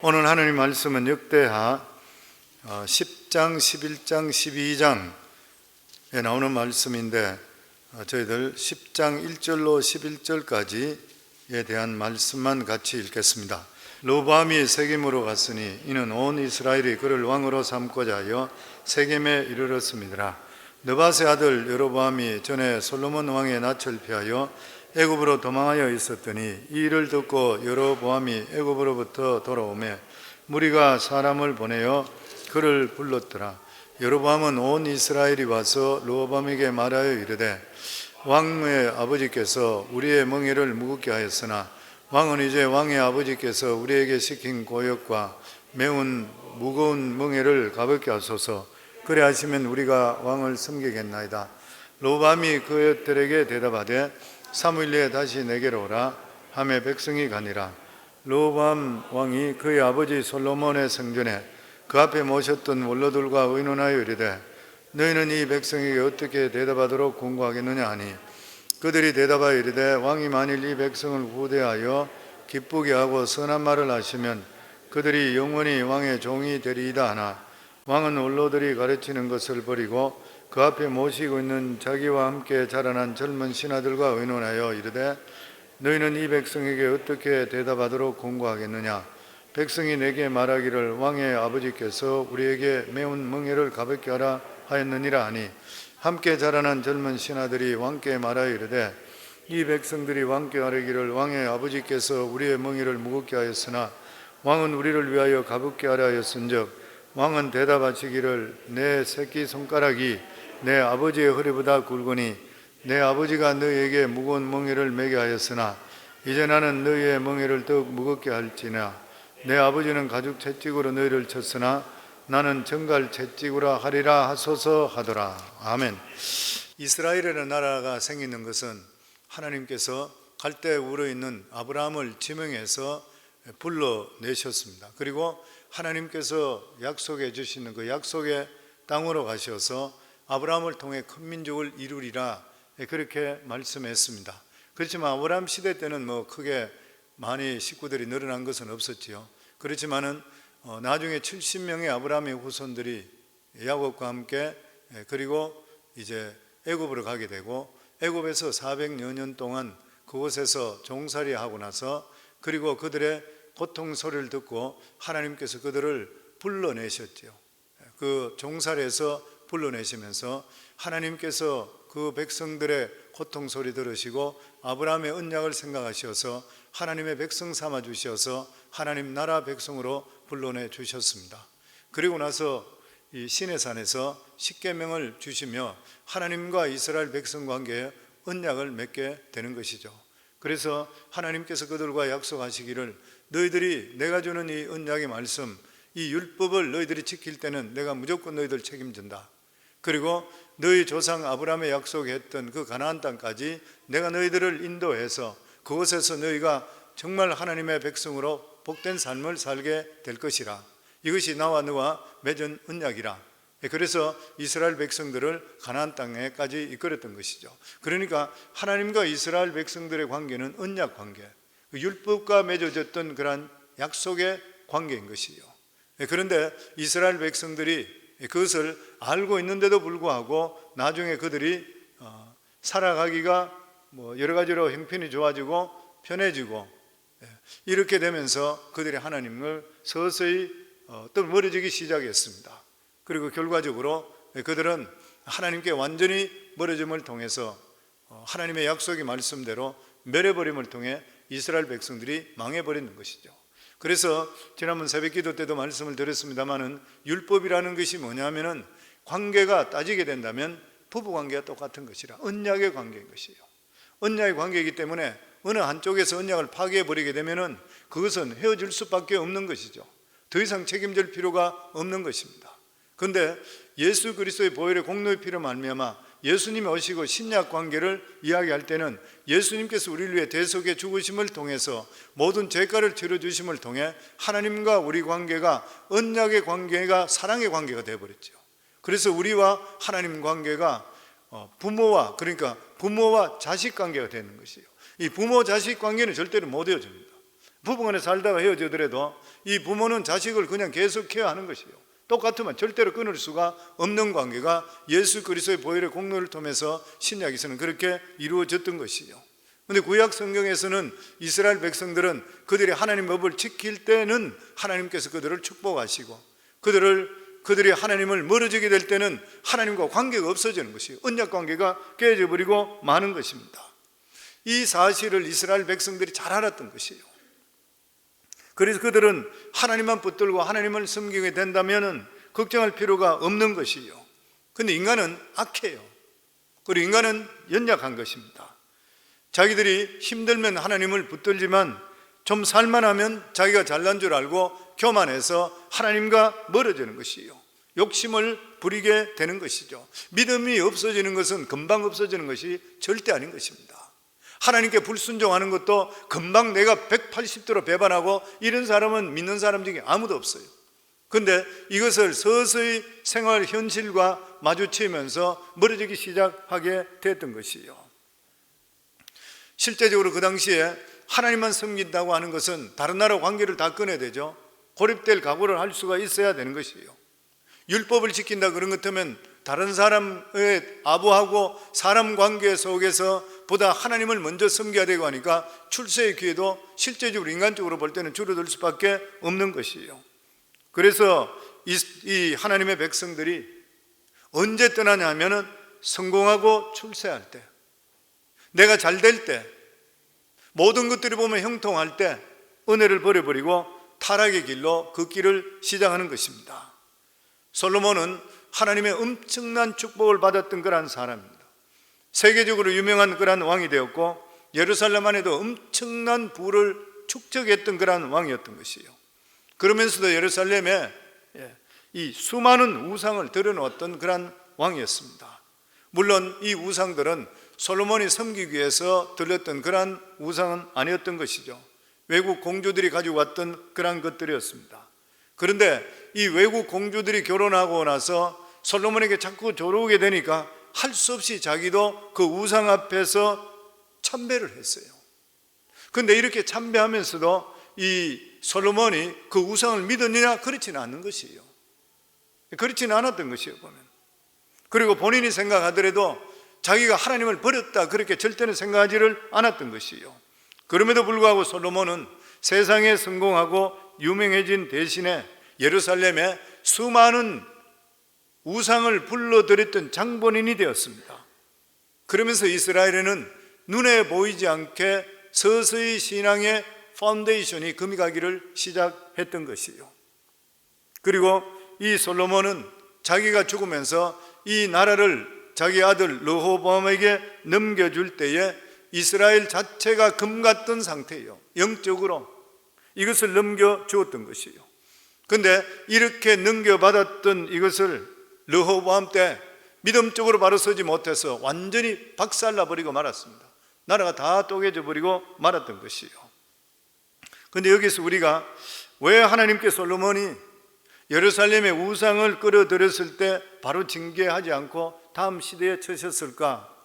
오늘 하나님 말씀은 역대하 10장, 11장, 12장에 나오는 말씀인데 저희들 10장 1절로 11절까지에 대한 말씀만 같이 읽겠습니다. 르호보암이 세겜으로 갔으니 이는 온 이스라엘이 그를 왕으로 삼고자 하여 세겜에 이르렀음이니라. 느밧의 아들 여로보암이 전에 솔로몬 왕의 낯을 피하여 애굽으로 도망하여 있었더니 이 일을 듣고 여로보암이 애굽으로부터 돌아오매 무리가 사람을 보내어 그를 불렀더라. 여로보암은 온 이스라엘이 와서 르호보암에게 말하여 이르되 왕의 아버지께서 우리의 멍에를 무겁게 하였으나 왕은 이제 왕의 아버지께서 우리에게 시킨 고역과 매운 무거운 멍에를 가볍게 하소서. 그래 하시면 우리가 왕을 섬기겠나이다. 르호보암이 그들에게 대답하되 사무엘리에 다시 내게로 오라 하매 백성이 가니라. 르호보암 왕이 그의 아버지 솔로몬의 성전에 그 앞에 모셨던 원로들과 의논하여 이르되 너희는 이 백성에게 어떻게 대답하도록 권고하겠느냐 하니 그들이 대답하여 이르되 왕이 만일 이 백성을 후대하여 기쁘게 하고 선한 말을 하시면 그들이 영원히 왕의 종이 되리이다 하나 왕은 원로들이 가르치는 것을 버리고 그 앞에 모시고 있는 자기와 함께 자라난 젊은 신하들과 의논하여 이르되 너희는 이 백성에게 어떻게 대답하도록 권고하겠느냐. 백성이 내게 말하기를 왕의 아버지께서 우리에게 매운 멍에를 가볍게 하라 하였느니라 하니 함께 자라난 젊은 신하들이 왕께 말하여 이르되 이 백성들이 왕께 아뢰기를 왕의 아버지께서 우리의 멍에를 무겁게 하였으나 왕은 우리를 위하여 가볍게 하라 하였은즉 왕은 대답하시기를 내 새끼 손가락이 내 아버지의 허리보다 굵으니 내 아버지가 너희에게 무거운 멍에를 매게 하였으나 이제 나는 너희의 멍에를 더욱 무겁게 할지나 내 아버지는 가죽 채찍으로 너희를 쳤으나 나는 정갈 채찍으로 하리라 하소서 하더라. 아멘. 이스라엘이라는 나라가 생기는 것은 하나님께서 갈대 우르에 있는 아브라함을 지명해서 불러내셨습니다. 그리고 하나님께서 약속해 주시는 그 약속의 땅으로 가셔서 아브라함을 통해 큰 민족을 이루리라 그렇게 말씀했습니다. 그렇지만 아브라함 시대 때는 크게 많이 식구들이 늘어난 것은 없었지요. 그렇지만은 나중에 70명의 아브라함의 후손들이 야곱과 함께 그리고 이제 애굽으로 가게 되고 애굽에서 400여 년 동안 그곳에서 종살이 하고 나서 그리고 그들의 고통 소리를 듣고 하나님께서 그들을 불러내셨지요. 그 종살이에서 불러내시면서 하나님께서 그 백성들의 고통 소리 들으시고 아브라함의 언약을 생각하셔서 하나님의 백성 삼아 주셔서 하나님 나라 백성으로 불러내 주셨습니다. 그리고 나서 이 시내산에서 십계명을 주시며 하나님과 이스라엘 백성 관계에 언약을 맺게 되는 것이죠. 그래서 하나님께서 그들과 약속하시기를 너희들이 내가 주는 이 언약의 말씀, 이 율법을 너희들이 지킬 때는 내가 무조건 너희들 책임진다. 그리고 너희 조상 아브라함의 약속했던 그 가나안 땅까지 내가 너희들을 인도해서 그곳에서 너희가 정말 하나님의 백성으로 복된 삶을 살게 될 것이라. 이것이 나와 너와 맺은 언약이라. 그래서 이스라엘 백성들을 가나안 땅에까지 이끌었던 것이죠. 그러니까 하나님과 이스라엘 백성들의 관계는 언약 관계, 율법과 맺어졌던 그러한 약속의 관계인 것이요. 그런데 이스라엘 백성들이 그것을 알고 있는데도 불구하고 나중에 그들이 살아가기가 여러 가지로 형편이 좋아지고 편해지고 이렇게 되면서 그들이 하나님을 서서히 또 멀어지기 시작했습니다. 그리고 결과적으로 그들은 하나님께 완전히 멀어짐을 통해서 하나님의 약속의 말씀대로 멸해버림을 통해 이스라엘 백성들이 망해버리는 것이죠. 그래서 지난번 새벽기도 때도 말씀을 드렸습니다마는 율법이라는 것이 뭐냐면은 관계가 따지게 된다면 부부관계가 똑같은 것이라 언약의 관계인 것이에요. 언약의 관계이기 때문에 어느 한쪽에서 언약을 파괴해버리게 되면은 그것은 헤어질 수밖에 없는 것이죠. 더 이상 책임질 필요가 없는 것입니다. 그런데 예수 그리스도의 보혈의 공로의 피로 말미암아 예수님이 오시고 신약 관계를 이야기할 때는 예수님께서 우리를 위해 대속의 죽으심을 통해서 모든 죄가를 치러주심을 통해 하나님과 우리 관계가 언약의 관계가 사랑의 관계가 되어버렸죠. 그래서 우리와 하나님 관계가 부모와 그러니까 부모와 자식 관계가 되는 것이에요. 이 부모 자식 관계는 절대로 못 이어집니다. 부부간에 살다가 헤어지더라도 이 부모는 자식을 그냥 계속 케어하는 것이에요. 똑같으면 절대로 끊을 수가 없는 관계가 예수 그리스도의 보혈의 공로를 통해서 신약에서는 그렇게 이루어졌던 것이에요. 그런데 구약 성경에서는 이스라엘 백성들은 그들이 하나님 법을 지킬 때는 하나님께서 그들을 축복하시고, 그들이 하나님을 멀어지게 될 때는 하나님과 관계가 없어지는 것이에요. 언약 관계가 깨져버리고 마는 것입니다. 이 사실을 이스라엘 백성들이 잘 알았던 것이에요. 그래서 그들은 하나님만 붙들고 하나님을 섬기게 된다면 걱정할 필요가 없는 것이에요. 그런데 인간은 악해요. 그리고 인간은 연약한 것입니다. 자기들이 힘들면 하나님을 붙들지만 좀 살만하면 자기가 잘난 줄 알고 교만해서 하나님과 멀어지는 것이에요. 욕심을 부리게 되는 것이죠. 믿음이 없어지는 것은 금방 없어지는 것이 절대 아닌 것입니다. 하나님께 불순종하는 것도 금방 내가 180도로 배반하고 이런 사람은 믿는 사람 중에 아무도 없어요. 그런데 이것을 서서히 생활 현실과 마주치면서 멀어지기 시작하게 됐던 것이에요. 실제적으로 그 당시에 하나님만 섬긴다고 하는 것은 다른 나라 관계를 다 끊어야 되죠. 고립될 각오를 할 수가 있어야 되는 것이에요. 율법을 지킨다 그런 것 같으면 다른 사람의 아부하고 사람 관계 속에서 보다 하나님을 먼저 섬겨야 되고 하니까 출세의 기회도 실제적으로 인간적으로 볼 때는 줄어들 수밖에 없는 것이에요. 그래서 이 하나님의 백성들이 언제 떠나냐 하면은 성공하고 출세할 때, 내가 잘 될 때, 모든 것들이 보면 형통할 때 은혜를 버려버리고 타락의 길로 그 길을 시작하는 것입니다. 솔로몬은 하나님의 엄청난 축복을 받았던 그러한 사람입니다. 세계적으로 유명한 그러한 왕이 되었고 예루살렘 안에도 엄청난 부를 축적했던 그러한 왕이었던 것이에요. 그러면서도 예루살렘에 이 수많은 우상을 들여놓았던 그러한 왕이었습니다. 물론 이 우상들은 솔로몬이 섬기기 위해서 들렸던 그러한 우상은 아니었던 것이죠. 외국 공주들이 가지고 왔던 그러한 것들이었습니다. 그런데 이 외국 공주들이 결혼하고 나서 솔로몬에게 자꾸 조르게 되니까 할 수 없이 자기도 그 우상 앞에서 참배를 했어요. 그런데 이렇게 참배하면서도 이 솔로몬이 그 우상을 믿었느냐? 그렇지는 않는 것이에요. 그렇지는 않았던 것이에요, 보면. 그리고 본인이 생각하더라도 자기가 하나님을 버렸다 그렇게 절대는 생각하지를 않았던 것이에요. 그럼에도 불구하고 솔로몬은 세상에 성공하고 유명해진 대신에 예루살렘에 수많은 우상을 불러들였던 장본인이 되었습니다. 그러면서 이스라엘에는 눈에 보이지 않게 서서히 신앙의 파운데이션이 금이 가기를 시작했던 것이에요. 그리고 이 솔로몬은 자기가 죽으면서 이 나라를 자기 아들 르호보암에게 넘겨줄 때에 이스라엘 자체가 금 같던 상태예요. 영적으로 이것을 넘겨주었던 것이에요. 그런데 이렇게 넘겨받았던 이것을 르호보암 때 믿음적으로 바로 서지 못해서 완전히 박살나버리고 말았습니다. 나라가 다 쪼개져 버리고 말았던 것이에요. 그런데 여기서 우리가 왜 하나님께 솔로몬이 예루살렘의 우상을 끌어들였을 때 바로 징계하지 않고 다음 시대에 처셨을까?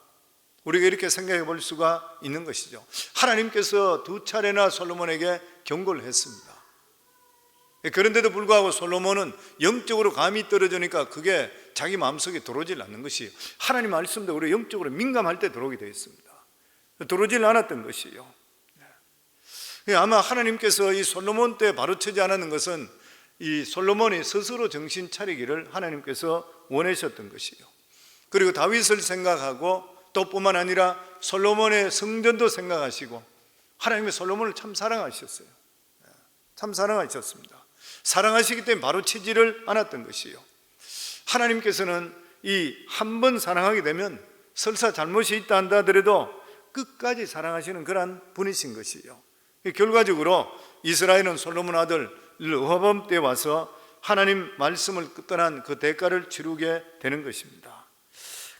우리가 이렇게 생각해 볼 수가 있는 것이죠. 하나님께서 두 차례나 솔로몬에게 경고를 했습니다. 그런데도 불구하고 솔로몬은 영적으로 감이 떨어지니까 그게 자기 마음속에 들어오질 않는 것이에요. 하나님 말씀도 우리 영적으로 민감할 때 들어오게 되어 있습니다. 들어오질 않았던 것이에요. 아마 하나님께서 이 솔로몬 때 바로치지 않았는 것은 이 솔로몬이 스스로 정신 차리기를 하나님께서 원하셨던 것이에요. 그리고 다윗을 생각하고 또 뿐만 아니라 솔로몬의 성전도 생각하시고 하나님의 솔로몬을 참 사랑하셨어요. 참 사랑하셨습니다. 사랑하시기 때문에 바로 치지를 않았던 것이에요. 하나님께서는 이 한 번 사랑하게 되면 설사 잘못이 있다 한다 하더라도 끝까지 사랑하시는 그런 분이신 것이에요. 결과적으로 이스라엘은 솔로몬 아들 르호보암 때 와서 하나님 말씀을 떠난 그 대가를 치르게 되는 것입니다.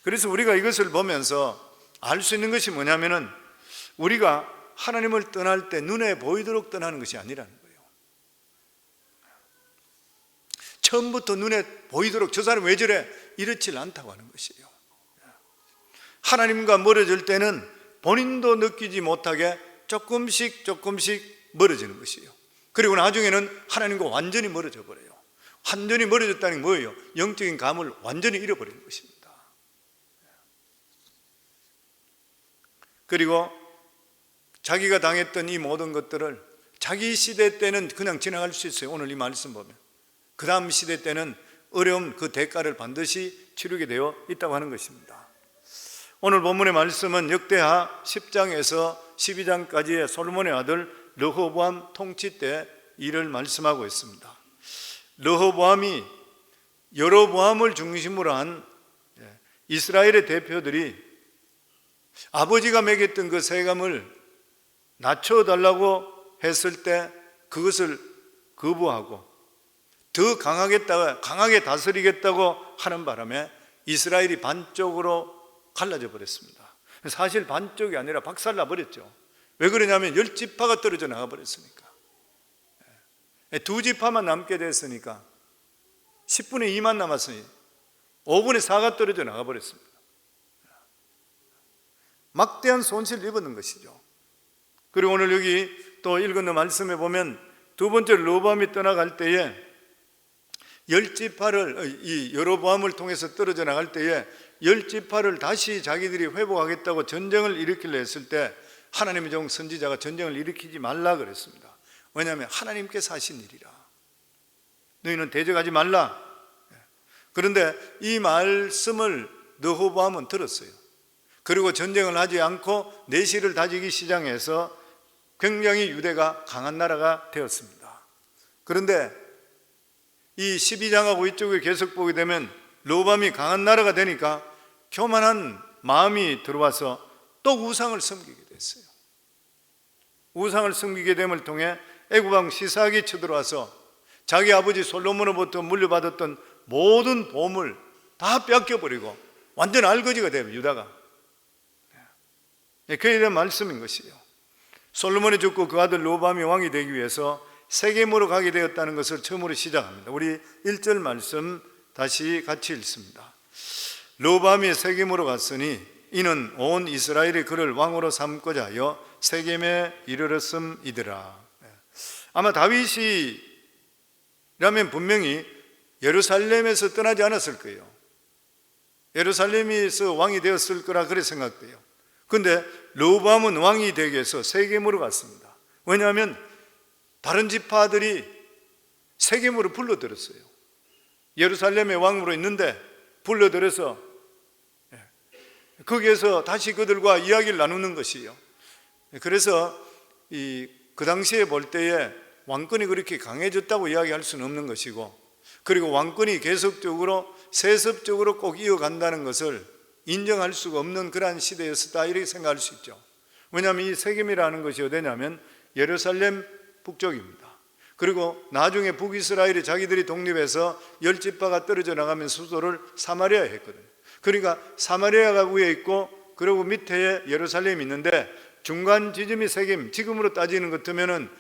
그래서 우리가 이것을 보면서 알 수 있는 것이 뭐냐면은 우리가 하나님을 떠날 때 눈에 보이도록 떠나는 것이 아니라는 거예요. 처음부터 눈에 보이도록 저 사람 왜 저래? 이렇지 않다고 하는 것이에요. 하나님과 멀어질 때는 본인도 느끼지 못하게 조금씩 멀어지는 것이에요. 그리고 나중에는 하나님과 완전히 멀어져 버려요. 완전히 멀어졌다는 게 뭐예요? 영적인 감을 완전히 잃어버리는 것입니다. 그리고 자기가 당했던 이 모든 것들을 자기 시대 때는 그냥 지나갈 수 있어요. 오늘 이 말씀 보면 그 다음 시대 때는 어려움, 그 대가를 반드시 치르게 되어 있다고 하는 것입니다. 오늘 본문의 말씀은 역대하 10장에서 12장까지의 솔로몬의 아들 르호보암 통치 때 일을 말씀하고 있습니다. 르호보암이 여로보암을 중심으로 한 이스라엘의 대표들이 아버지가 매겼던 그 세금을 낮춰달라고 했을 때 그것을 거부하고 더 강하게 다스리겠다고 하는 바람에 이스라엘이 반쪽으로 갈라져 버렸습니다. 사실 반쪽이 아니라 박살나 버렸죠. 왜 그러냐면 10지파가 떨어져 나가 버렸으니까. 2지파만 남게 됐으니까 10분의 2만 남았으니 5분의 4가 떨어져 나가 버렸습니다. 막대한 손실을 입었는 것이죠. 그리고 오늘 여기 또 읽은 말씀에 보면 두 번째 르호보암이 떠나갈 때에 10지파를 이 여로보암을 통해서 떨어져 나갈 때에 10지파를 다시 자기들이 회복하겠다고 전쟁을 일으키려 했을 때 하나님의 종 선지자가 전쟁을 일으키지 말라 그랬습니다. 왜냐하면 하나님께서 하신 일이라. 너희는 대적하지 말라. 그런데 이 말씀을 르호보암은 들었어요. 그리고 전쟁을 하지 않고 내실을 다지기 시작해서 굉장히 유대가 강한 나라가 되었습니다. 그런데 이 12장하고 이쪽을 계속 보게 되면 르호보암이 강한 나라가 되니까 교만한 마음이 들어와서 또 우상을 섬기게 됐어요. 우상을 섬기게 됨을 통해 애굽왕 시삭이 쳐들어와서 자기 아버지 솔로몬으로부터 물려받았던 모든 보물 다 뺏겨버리고 완전 알거지가 돼요. 유다가. 그에 대한 말씀인 것이에요. 솔로몬이 죽고 그 아들 르호보암이 왕이 되기 위해서 세겜으로 가게 되었다는 것을 처음으로 시작합니다. 우리 1절 말씀 다시 같이 읽습니다. 르호보암이 세겜으로 갔으니 이는 온 이스라엘이 그를 왕으로 삼고자 하여 세겜에 이르렀음이더라. 아마 다윗이라면 분명히 예루살렘에서 떠나지 않았을 거예요. 예루살렘에서 왕이 되었을 거라 그렇게 생각돼요. 그런데 르호보암은 왕이 되기 위해서 세겜으로 갔습니다. 왜냐하면 다른 지파들이 세겜으로 불러들였어요. 예루살렘의 왕으로 있는데 불러들여서 거기에서 다시 그들과 이야기를 나누는 것이에요. 그래서 그 당시에 볼 때에 왕권이 그렇게 강해졌다고 이야기할 수는 없는 것이고, 그리고 왕권이 계속적으로 세습적으로 꼭 이어간다는 것을 인정할 수가 없는 그러한 시대였었다 이렇게 생각할 수 있죠. 왜냐하면 이 세겜이라는 것이 어디냐면 예루살렘 북쪽입니다. 그리고 나중에 북이스라엘이 자기들이 독립해서 10지파가 떨어져 나가면 수도를 사마리아에 했거든요. 그러니까 사마리아가 위에 있고 그리고 밑에 예루살렘이 있는데 중간 지점이 세겜, 지금으로 따지는 것 같으면은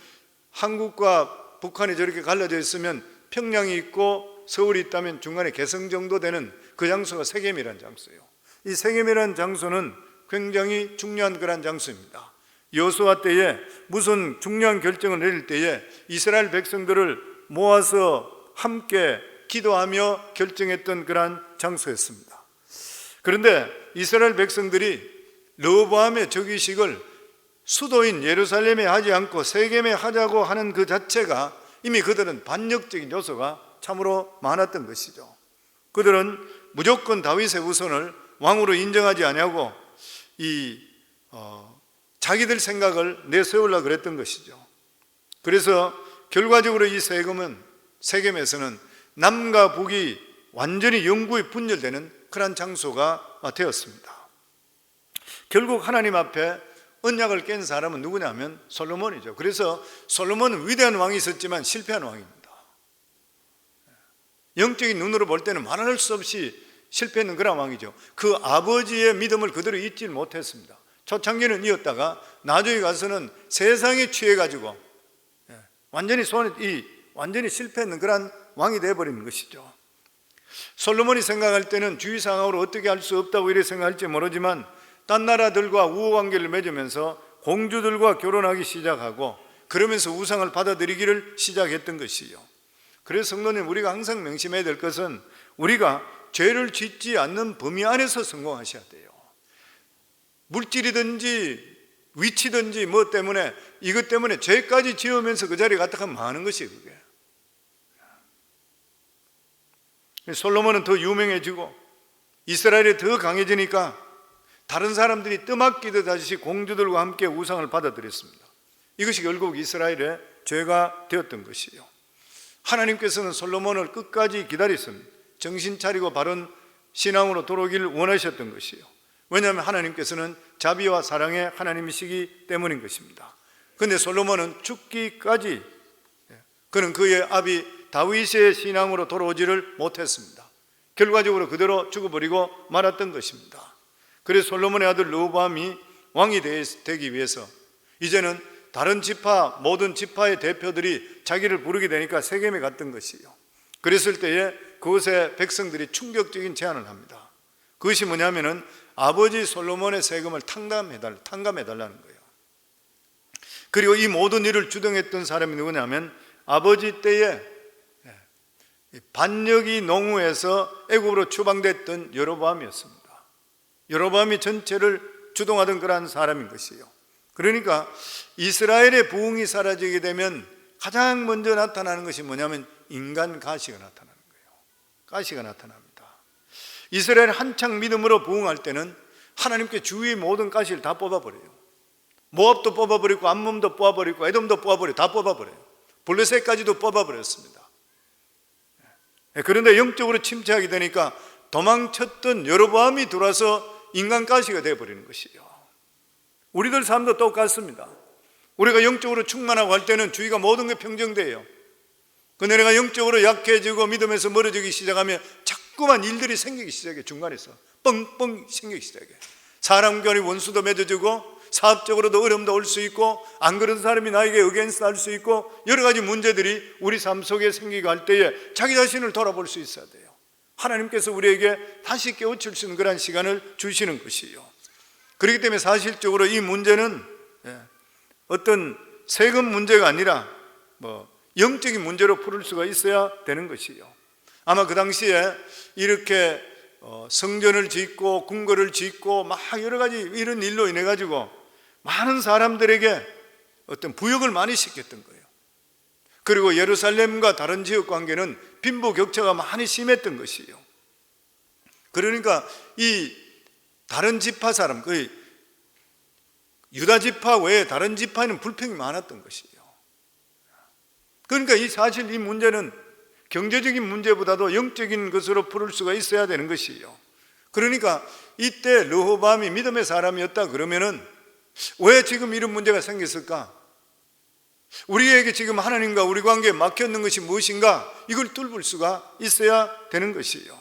한국과 북한이 저렇게 갈라져 있으면 평양이 있고 서울이 있다면 중간에 개성 정도 되는 그 장소가 세겜이라는 장소예요. 이 세겜이라는 장소는 굉장히 중요한 그런 장소입니다. 여호수아 때에 무슨 중요한 결정을 내릴 때에 이스라엘 백성들을 모아서 함께 기도하며 결정했던 그러한 장소였습니다. 그런데 이스라엘 백성들이 르호보암의 즉위식을 수도인 예루살렘에 하지 않고 세겜에 하자고 하는 그 자체가 이미 그들은 반역적인 요소가 참으로 많았던 것이죠. 그들은 무조건 다윗의 후손을 왕으로 인정하지 아니하고 자기들 생각을 내세우려고 그랬던 것이죠. 그래서 결과적으로 이 세겜에서는 남과 북이 완전히 영구히 분열되는 그런 장소가 되었습니다. 결국 하나님 앞에 언약을 깬 사람은 누구냐면 솔로몬이죠. 그래서 솔로몬은 위대한 왕이 있었지만 실패한 왕입니다. 영적인 눈으로 볼 때는 말할 수 없이 실패했는 그런 왕이죠. 그 아버지의 믿음을 그대로 잊지 못했습니다. 초창기는 이었다가 나중에 가서는 세상에 취해가지고 완전히 실패했는 그런 왕이 되어버리는 것이죠. 솔로몬이 생각할 때는 주위 상황으로 어떻게 할 수 없다고 이렇게 생각할지 모르지만 딴 나라들과 우호 관계를 맺으면서 공주들과 결혼하기 시작하고 그러면서 우상을 받아들이기를 시작했던 것이요. 그래서 성도님, 우리가 항상 명심해야 될 것은 우리가 죄를 짓지 않는 범위 안에서 성공하셔야 돼요. 물질이든지 위치든지 뭐 때문에, 이것 때문에 죄까지 지으면서 그 자리에 갔다 가면 망하는 것이에요. 그게 솔로몬은 더 유명해지고 이스라엘이 더 강해지니까 다른 사람들이 뜸아끼듯 다시 공주들과 함께 우상을 받아들였습니다. 이것이 결국 이스라엘의 죄가 되었던 것이에요. 하나님께서는 솔로몬을 끝까지 기다렸습니다. 정신 차리고 바른 신앙으로 돌아오기를 원하셨던 것이에요. 왜냐하면 하나님께서는 자비와 사랑의 하나님이시기 때문인 것입니다. 그런데 솔로몬은 죽기까지 그는 그의 아비 다윗의 신앙으로 돌아오지를 못했습니다. 결과적으로 그대로 죽어버리고 말았던 것입니다. 그래서 솔로몬의 아들 르호보암이 왕이 되기 위해서 이제는 다른 지파, 모든 지파의 대표들이 자기를 부르게 되니까 세겜에 갔던 것이에요. 그랬을 때에 그곳의 백성들이 충격적인 제안을 합니다. 그것이 뭐냐면은 아버지 솔로몬의 세금을 탕감해달라는 거예요. 그리고 이 모든 일을 주동했던 사람이 누구냐면 아버지 때에 반역이 농후해서 애굽으로 추방됐던 여로보암이었습니다. 여로보암이 전체를 주동하던 그러한 사람인 것이에요. 그러니까 이스라엘의 부흥이 사라지게 되면 가장 먼저 나타나는 것이 뭐냐면 인간 가시가 나타나는 거예요. 가시가 나타납니다. 이스라엘 한창 믿음으로 부흥할 때는 하나님께 주위의 모든 가시를 다 뽑아버려요. 모압도 뽑아버리고 암몬도 뽑아버리고 에돔도 뽑아버리고 다 뽑아버려요. 블레셋까지도 뽑아버렸습니다. 그런데 영적으로 침체하게 되니까 도망쳤던 여로보암이 들어와서 인간 가시가 되어버리는 것이에요. 우리들 삶도 똑같습니다. 우리가 영적으로 충만하고 할 때는 주위가 모든 게 평정돼요. 근데 내가 영적으로 약해지고 믿음에서 멀어지기 시작하면 자꾸만 일들이 생기기 시작해. 중간에서 뻥뻥 생기기 시작해. 사람 간의 원수도 맺어지고 사업적으로도 어려움도 올 수 있고 안 그런 사람이 나에게 어게인스트 할 수 있고 여러 가지 문제들이 우리 삶 속에 생기고 할 때에 자기 자신을 돌아볼 수 있어야 돼요. 하나님께서 우리에게 다시 깨우칠 수 있는 그런 시간을 주시는 것이에요. 그렇기 때문에 사실적으로 이 문제는 어떤 세금 문제가 아니라 영적인 문제로 풀을 수가 있어야 되는 것이에요. 아마 그 당시에 이렇게 성전을 짓고 궁궐을 짓고 막 여러 가지 이런 일로 인해 가지고 많은 사람들에게 어떤 부역을 많이 시켰던 거예요. 그리고 예루살렘과 다른 지역 관계는 빈부격차가 많이 심했던 것이에요. 그러니까 이 다른 지파 사람, 그 유다 지파 외에 다른 지파에는 불평이 많았던 것이에요. 그러니까 사실 이 문제는 경제적인 문제보다도 영적인 것으로 풀을 수가 있어야 되는 것이에요. 그러니까 이때 르호보암이 믿음의 사람이었다 그러면은 왜 지금 이런 문제가 생겼을까? 우리에게 지금 하나님과 우리 관계에 막혔는 것이 무엇인가? 이걸 뚫을 수가 있어야 되는 것이에요.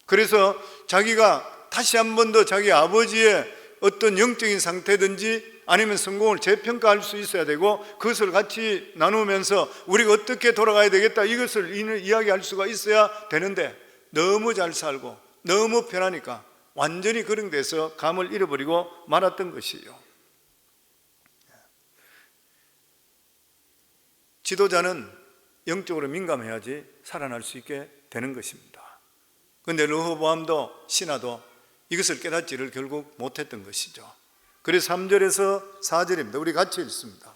그래서 자기가 다시 한 번 더 자기 아버지의 어떤 영적인 상태든지 아니면 성공을 재평가할 수 있어야 되고 그것을 같이 나누면서 우리가 어떻게 돌아가야 되겠다 이것을 이야기할 수가 있어야 되는데 너무 잘 살고 너무 편하니까 완전히 그런 데서 감을 잃어버리고 말았던 것이에요. 지도자는 영적으로 민감해야지 살아날 수 있게 되는 것입니다. 그런데 르호보암도 신하도 이것을 깨닫지를 결국 못했던 것이죠. 그래서 3절에서 4절입니다. 우리 같이 읽습니다.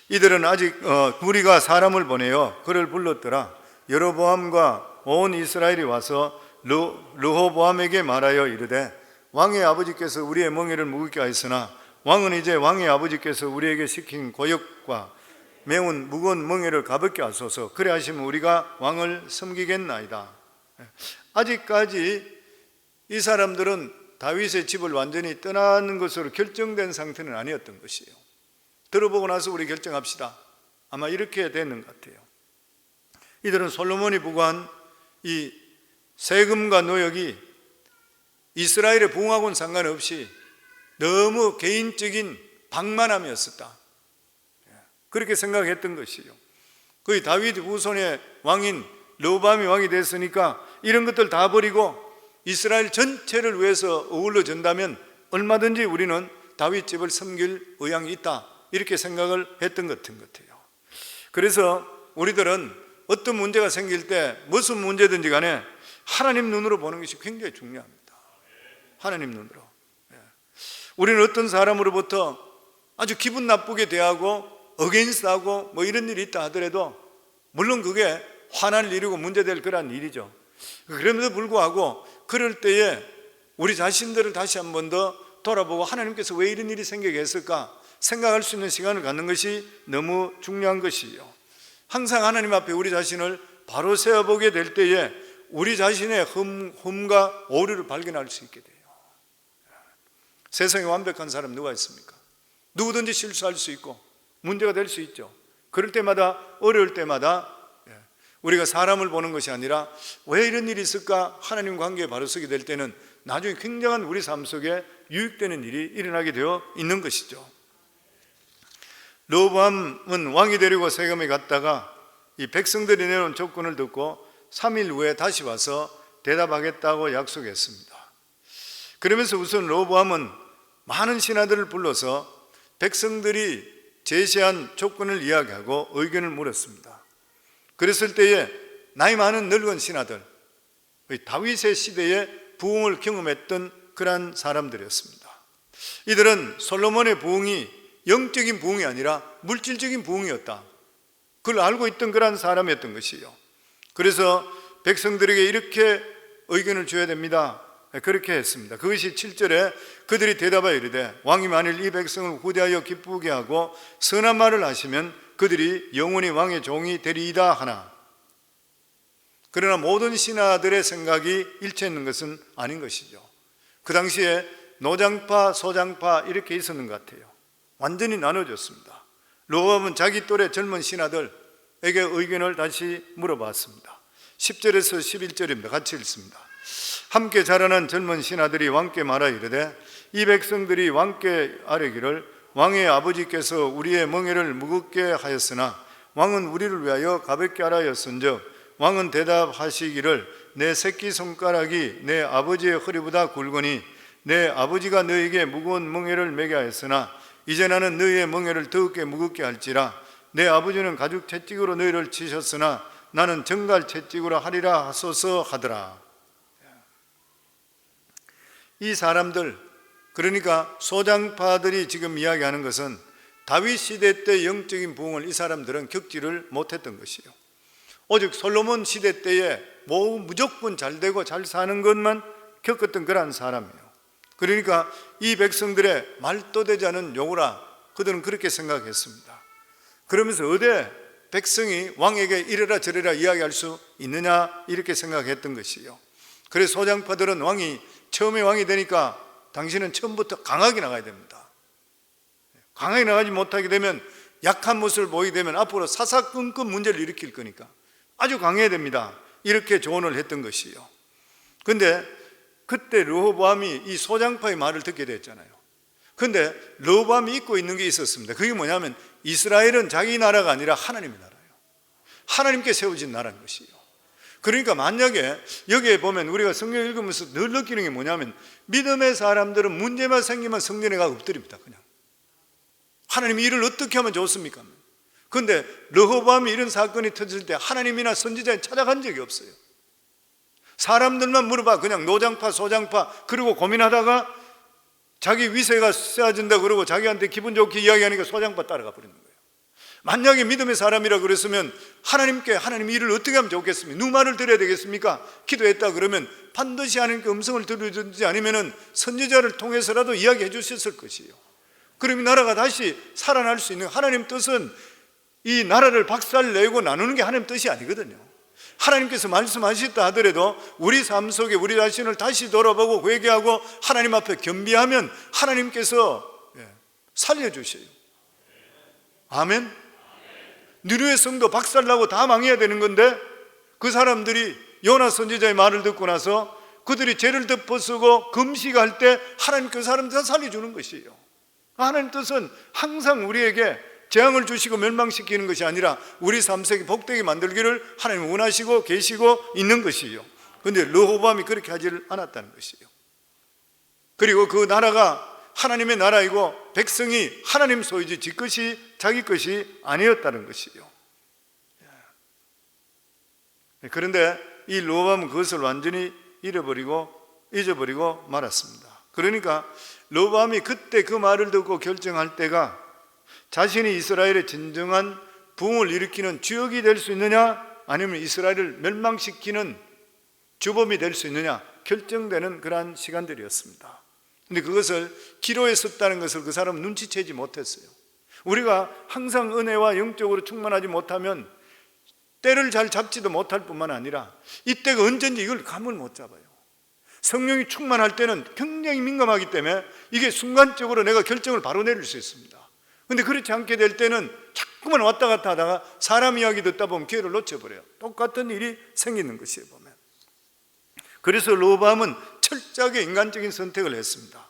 이들은 아직 우리가 사람을 보내어 그를 불렀더라. 여로보암과 온 이스라엘이 와서 르호보암에게 말하여 이르되 왕의 아버지께서 우리의 멍에를 무겁게 하였으나 왕은 이제 왕의 아버지께서 우리에게 시킨 고역과 매운 무거운 멍에를 가볍게 하소서. 그래 하시면 우리가 왕을 섬기겠나이다. 아직까지 이 사람들은 다윗의 집을 완전히 떠나는 것으로 결정된 상태는 아니었던 것이에요. 들어보고 나서 우리 결정합시다. 아마 이렇게 되는 것 같아요. 이들은 솔로몬이 부과한 이 세금과 노역이 이스라엘의 부흥하고는 상관없이 너무 개인적인 방만함이었었다. 그렇게 생각했던 것이에요. 거의 다윗 후손의 왕인 르호보암이 왕이 됐으니까 이런 것들 다 버리고 이스라엘 전체를 위해서 어울러 준다면 얼마든지 우리는 다윗 집을 섬길 의향이 있다. 이렇게 생각을 했던 것 같아요. 그래서 우리들은 어떤 문제가 생길 때 무슨 문제든지 간에 하나님 눈으로 보는 것이 굉장히 중요합니다. 하나님 눈으로. 우리는 어떤 사람으로부터 아주 기분 나쁘게 대하고 어게인스트하고 뭐 이런 일이 있다 하더라도 물론 그게 화날 일이고 문제될 그런 일이죠. 그럼에도 불구하고 그럴 때에 우리 자신들을 다시 한 번 더 돌아보고 하나님께서 왜 이런 일이 생기게 했을까 생각할 수 있는 시간을 갖는 것이 너무 중요한 것이에요. 항상 하나님 앞에 우리 자신을 바로 세워보게 될 때에 우리 자신의 흠과 오류를 발견할 수 있게 돼요. 세상에 완벽한 사람 누가 있습니까? 누구든지 실수할 수 있고 문제가 될 수 있죠. 그럴 때마다, 어려울 때마다 우리가 사람을 보는 것이 아니라 왜 이런 일이 있을까 하나님 관계에 바로 서게 될 때는 나중에 굉장한 우리 삶 속에 유익되는 일이 일어나게 되어 있는 것이죠. 르호보암은 왕이 데리고 세겜에 갔다가 이 백성들이 내놓은 조건을 듣고 3일 후에 다시 와서 대답하겠다고 약속했습니다. 그러면서 우선 르호보암은 많은 신하들을 불러서 백성들이 제시한 조건을 이야기하고 의견을 물었습니다. 그랬을 때에 나이 많은 늙은 신하들, 다윗의 시대에 부흥을 경험했던 그러한 사람들이었습니다. 이들은 솔로몬의 부흥이 영적인 부흥이 아니라 물질적인 부흥이었다, 그걸 알고 있던 그러한 사람이었던 것이에요. 그래서 백성들에게 이렇게 의견을 줘야 됩니다, 그렇게 했습니다. 그것이 7절에 그들이 대답하여 이르되 왕이 만일 이 백성을 후대하여 기쁘게 하고 선한 말을 하시면 그들이 영원히 왕의 종이 되리이다 하나. 그러나 모든 신하들의 생각이 일치했는 것은 아닌 것이죠. 그 당시에 노장파, 소장파 이렇게 있었는 것 같아요. 완전히 나눠졌습니다. 르호보암은 자기 또래 젊은 신하들에게 의견을 다시 물어봤습니다. 10절에서 11절입니다. 같이 읽습니다. 함께 자라난 젊은 신하들이 왕께 말하 이르되 이 백성들이 왕께 아뢰기를 왕의 아버지께서 우리의 멍에를 무겁게 하였으나 왕은 우리를 위하여 가볍게 하라 하였은즉 왕은 대답하시기를 내 새끼손가락이 내 아버지의 허리보다 굵으니 내 아버지가 너에게 무거운 멍에를 매게 하였으나 이제 나는 너희의 멍에를 더욱게 무겁게 할지라. 내 아버지는 가죽 채찍으로 너희를 치셨으나 나는 정갈 채찍으로 하리라 하소서 하더라. 이 사람들, 그러니까 소장파들이 지금 이야기하는 것은 다윗 시대 때 영적인 부흥을 이 사람들은 겪지를 못했던 것이에요. 오직 솔로몬 시대 때에 무조건 잘 되고 잘 사는 것만 겪었던 그러한 사람이에요. 그러니까 이 백성들의 말도 되지 않은 요구라 그들은 그렇게 생각했습니다. 그러면서 어디 백성이 왕에게 이래라 저래라 이야기할 수 있느냐 이렇게 생각했던 것이에요. 그래서 소장파들은 왕이 처음에 왕이 되니까 당신은 처음부터 강하게 나가야 됩니다. 강하게 나가지 못하게 되면 약한 모습을 보이게 되면 앞으로 사사건건 문제를 일으킬 거니까 아주 강해야 됩니다. 이렇게 조언을 했던 것이에요. 그런데 그때 르호보암이 이 소장파의 말을 듣게 됐잖아요. 그런데 르호보암이 잊고 있는 게 있었습니다. 그게 뭐냐면 이스라엘은 자기 나라가 아니라 하나님의 나라예요. 하나님께 세워진 나라인 것이에요. 그러니까 만약에 여기에 보면 우리가 성경 읽으면서 늘 느끼는 게 뭐냐면 믿음의 사람들은 문제만 생기면 성전에 가서 엎드립니다. 그냥 하나님 일을 어떻게 하면 좋습니까? 그런데 르호보암이 이런 사건이 터질 때 하나님이나 선지자에 찾아간 적이 없어요. 사람들만 물어봐. 그냥 노장파 소장파 그리고 고민하다가 자기 위세가 세워진다 그러고 자기한테 기분 좋게 이야기하니까 소장파 따라가 버리는 거예요. 만약에 믿음의 사람이라 그랬으면 하나님께 하나님 일을 어떻게 하면 좋겠습니까? 누구 말을 들어야 되겠습니까? 기도했다 그러면 반드시 하나님께 음성을 들으든지 아니면 선지자를 통해서라도 이야기해 주셨을 것이에요. 그럼 이 나라가 다시 살아날 수 있는 하나님 뜻은 이 나라를 박살내고 나누는 게 하나님 뜻이 아니거든요. 하나님께서 말씀하셨다 하더라도 우리 삶 속에 우리 자신을 다시 돌아보고 회개하고 하나님 앞에 겸비하면 하나님께서 살려주셔요. 아멘. 니느웨 성도 박살나고 다 망해야 되는 건데 그 사람들이 요나 선지자의 말을 듣고 나서 그들이 죄를 덮어쓰고 금식할 때 하나님 그 사람들 다 살려주는 것이에요. 하나님 뜻은 항상 우리에게 재앙을 주시고 멸망시키는 것이 아니라 우리 삶 속에 복되게 만들기를 하나님 원하시고 계시고 있는 것이에요. 그런데 르호보암이 그렇게 하지를 않았다는 것이에요. 그리고 그 나라가 하나님의 나라이고 백성이 하나님 소유지 지 것이 자기 것이 아니었다는 것이요. 그런데 이 르호보암은 그것을 완전히 잊어버리고 말았습니다. 그러니까 르호보암이 그때 그 말을 듣고 결정할 때가 자신이 이스라엘의 진정한 부흥을 일으키는 주역이 될 수 있느냐, 아니면 이스라엘을 멸망시키는 주범이 될 수 있느냐 결정되는 그러한 시간들이었습니다. 근데 그것을 기로에 섰다는 것을 그 사람은 눈치채지 못했어요. 우리가 항상 은혜와 영적으로 충만하지 못하면 때를 잘 잡지도 못할 뿐만 아니라 이때가 언제인지 이걸 감을 못 잡아요. 성령이 충만할 때는 굉장히 민감하기 때문에 이게 순간적으로 내가 결정을 바로 내릴 수 있습니다. 근데 그렇지 않게 될 때는 자꾸만 왔다 갔다 하다가 사람 이야기 듣다 보면 기회를 놓쳐버려요. 똑같은 일이 생기는 것이에요, 보면. 그래서 르호보암은 철저하게 인간적인 선택을 했습니다.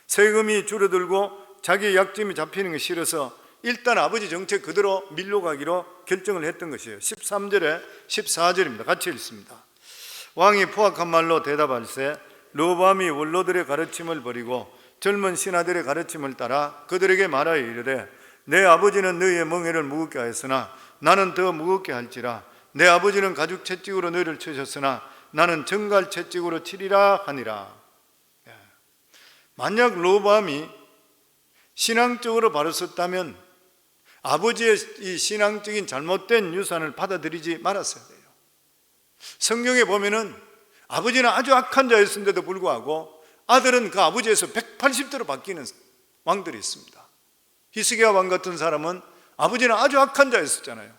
세금이 줄어들고 자기의 약점이 잡히는 게 싫어서 일단 아버지 정책 그대로 밀로 가기로 결정을 했던 것이에요. 13절에 14절입니다. 같이 읽습니다. 왕이 포악한 말로 대답할세 르호보암이 원로들의 가르침을 버리고 젊은 신하들의 가르침을 따라 그들에게 말하여 이르되 내 아버지는 너희의 멍에를 무겁게 하였으나 나는 더 무겁게 할지라. 내 아버지는 가죽 채찍으로 너희를 치셨으나 나는 정갈 채찍으로 치리라 하니라. 만약 르호보암이 신앙적으로 바로 섰다면 아버지의 이 신앙적인 잘못된 유산을 받아들이지 말았어야 돼요. 성경에 보면은 아버지는 아주 악한 자였는데도 불구하고 아들은 그 아버지에서 180도로 바뀌는 왕들이 있습니다. 히스기야 왕 같은 사람은 아버지는 아주 악한 자였었잖아요.